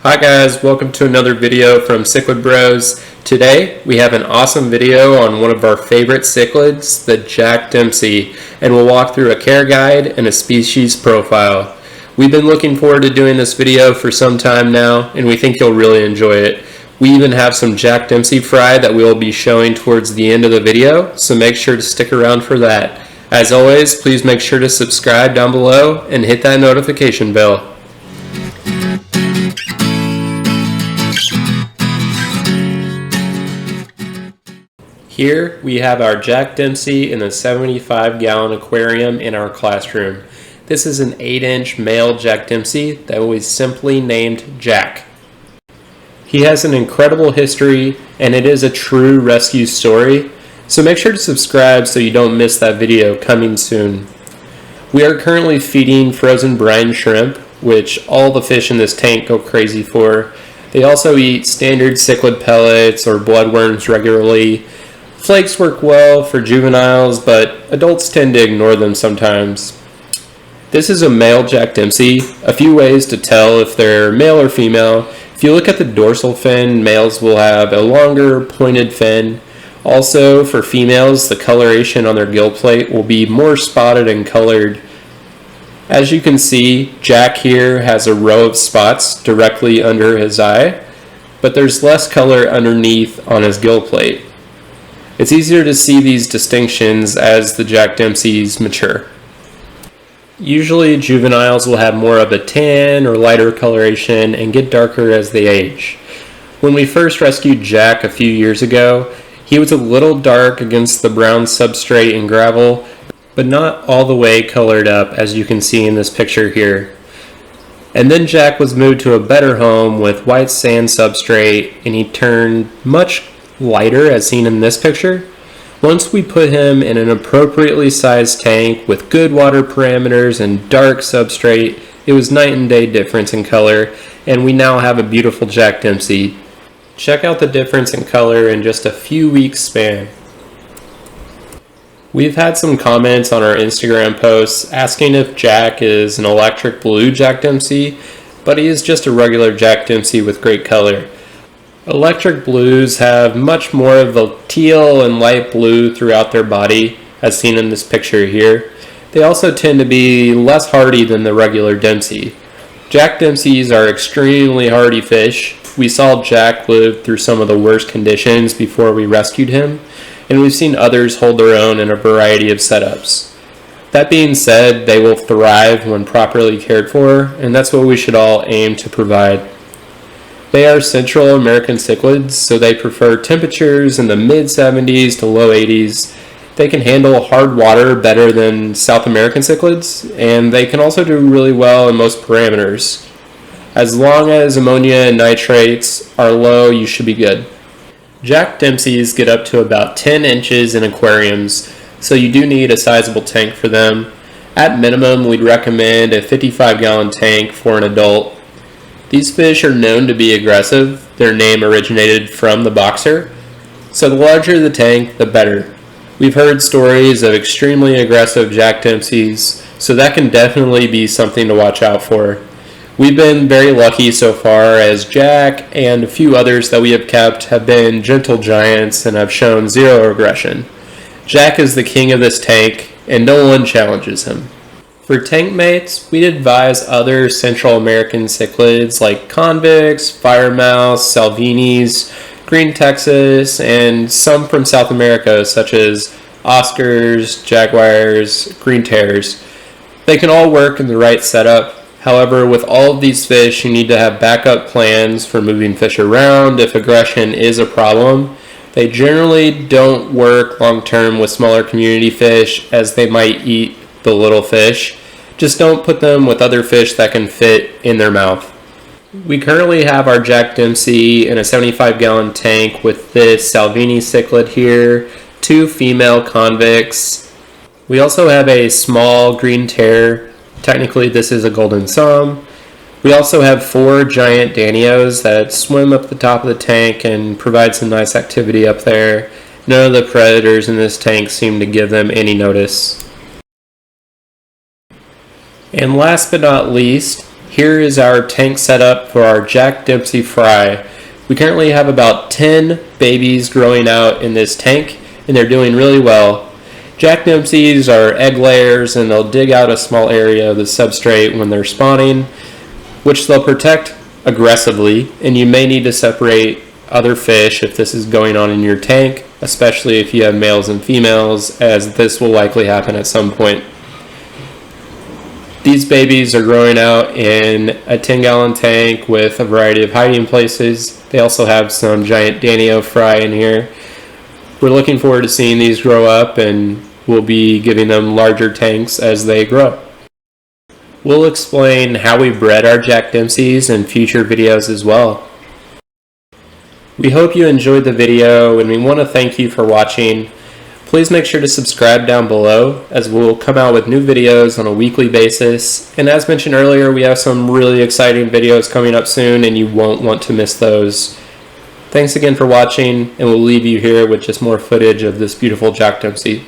Hi guys, welcome to another video from Cichlid Bros. Today we have an awesome video on one of our favorite cichlids, the Jack Dempsey, and we'll walk through a care guide and a species profile. We've been looking forward to doing this video for some time now, and we think you'll really enjoy it. We even have some Jack Dempsey fry that we'll be showing towards the end of the video, so make sure to stick around for that. As always, please make sure to subscribe down below and hit that notification bell. Here we have our Jack Dempsey in a 75-gallon aquarium in our classroom. This is an 8-inch male Jack Dempsey that we simply named Jack. He has an incredible history and it is a true rescue story, so make sure to subscribe so you don't miss that video coming soon. We are currently feeding frozen brine shrimp, which all the fish in this tank go crazy for. They also eat standard cichlid pellets or bloodworms regularly. Flakes work well for juveniles, but adults tend to ignore them sometimes. This is a male Jack Dempsey. A few ways to tell if they're male or female. If you look at the dorsal fin, males will have a longer pointed fin. Also, for females, the coloration on their gill plate will be more spotted and colored. As you can see, Jack here has a row of spots directly under his eye, but there's less color underneath on his gill plate. It's easier to see these distinctions as the Jack Dempseys mature. Usually juveniles will have more of a tan or lighter coloration and get darker as they age. When we first rescued Jack a few years ago, he was a little dark against the brown substrate and gravel, but not all the way colored up as you can see in this picture here. And then Jack was moved to a better home with white sand substrate and he turned much lighter as seen in this picture. Once we put him in an appropriately sized tank with good water parameters and dark substrate, it was night and day difference in color, and we now have a beautiful Jack Dempsey. Check out the difference in color in just a few weeks span. We've had some comments on our Instagram posts asking if Jack is an electric blue Jack Dempsey, but he is just a regular Jack Dempsey with great color. Electric blues have much more of the teal and light blue throughout their body, as seen in this picture here. They also tend to be less hardy than the regular Dempsey. Jack Dempseys are extremely hardy fish. We saw Jack live through some of the worst conditions before we rescued him, and we've seen others hold their own in a variety of setups. That being said, they will thrive when properly cared for, and that's what we should all aim to provide. They are Central American cichlids, so they prefer temperatures in the mid-70s to low 80s. They can handle hard water better than South American cichlids, and they can also do really well in most parameters. As long as ammonia and nitrates are low, you should be good. Jack Dempseys get up to about 10 inches in aquariums, so you do need a sizable tank for them. At minimum, we'd recommend a 55-gallon tank for an adult. These fish are known to be aggressive. Their name originated from the boxer, so the larger the tank, the better. We've heard stories of extremely aggressive Jack Dempseys, so that can definitely be something to watch out for. We've been very lucky so far, as Jack and a few others that we have kept have been gentle giants and have shown zero aggression. Jack is the king of this tank, and no one challenges him. For tank mates, we'd advise other Central American cichlids like convicts, firemouths, salvinis, green Texas, and some from South America such as Oscars, jaguars, green terrors. They can all work in the right setup. However, with all of these fish, you need to have backup plans for moving fish around if aggression is a problem. They generally don't work long term with smaller community fish as they might eat the little fish. Just don't put them with other fish that can fit in their mouth. We currently have our Jack Dempsey in a 75-gallon tank with this Salvini cichlid here, 2 female convicts. We also have a small green terror. Technically this is a golden som. We also have 4 giant danios that swim up the top of the tank and provide some nice activity up there. None of the predators in this tank seem to give them any notice. And last but not least, Here is our tank setup for our Jack Dempsey Frey. We currently have about 10 babies growing out in this tank, and they're doing really well. Jack Dempseys are egg layers, and they'll dig out a small area of the substrate when they're spawning, which they'll protect aggressively, and you may need to separate other fish if this is going on in your tank, especially if you have males and females, as this will likely happen at some point. These babies are growing out in a 10-gallon tank with a variety of hiding places. They also have some giant Danio fry in here. We're looking forward to seeing these grow up, and we'll be giving them larger tanks as they grow. We'll explain how we bred our Jack Dempseys in future videos as well. We hope you enjoyed the video, and we want to thank you for watching. Please make sure to subscribe down below, as we'll come out with new videos on a weekly basis. And as mentioned earlier, we have some really exciting videos coming up soon, and you won't want to miss those. Thanks again for watching, and we'll leave you here with just more footage of this beautiful Jack Dempsey.